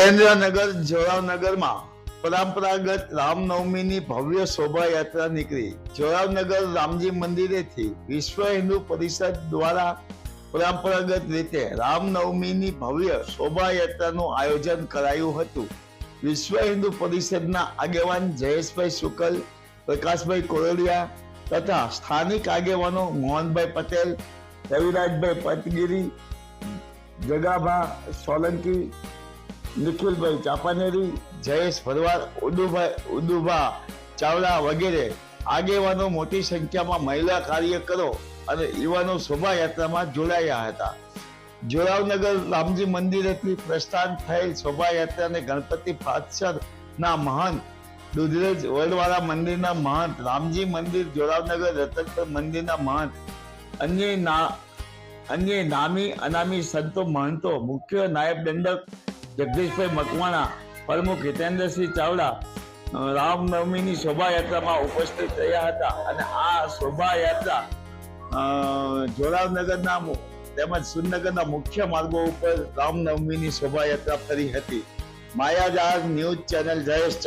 સુરેન્દ્રનગર જોરાવનગરમાં પરંપરાગત રામનવમીની ભવ્ય શોભાયાત્રા નીકળી. જોરાવનગર રામજી મંદિરેથી વિશ્વ હિન્દુ પરિષદ દ્વારા પરંપરાગત રીતે રામનવમીની ભવ્ય શોભાયાત્રાનું આયોજન કરાયું હતું. વિશ્વ હિન્દુ પરિષદના આગેવાન જયેશભાઈ શુકલ, પ્રકાશભાઈ કોરડિયા તથા સ્થાનિક આગેવાનો મોહનભાઈ પટેલ, રવિરાજભાઈ પતગીરી, જગાભા સોલંકી, નિખિલભાઈ ચાપાનેરી, જયેશ ભરવાડ, ઉદુભા ચાવડા વગેરે આગેવાનો મોટી સંખ્યામાં મહિલા કાર્યકરો અને યુવાનો શોભાયાત્રામાં જોડાયા હતા. જોરાવનગર રામજી મંદિરેથી પ્રસ્થાન થયેલ શોભાયાત્રાને ગણપતિ પાછળના મહંત, દુધરેજ વડવાળા મંદિરના મહંત, રામજી મંદિર જોરાવનગર રતનપર મંદિરના મહંત, અન્ય નામી અનામી સંતો મહંતો, મુખ્ય નાયબ દંડક જગદીશભાઈ મકવાણા, પ્રમુખ હિતેન્દ્રસિંહ ચાવડા રામનવમીની શોભાયાત્રામાં ઉપસ્થિત રહ્યા હતા. અને આ શોભાયાત્રા જોરાવનગરના તેમજ સુરનગરના મુખ્ય માર્ગો ઉપર રામનવમીની શોભાયાત્રા ફરી હતી. માયાજાળ ન્યૂઝ ચેનલ જયેશ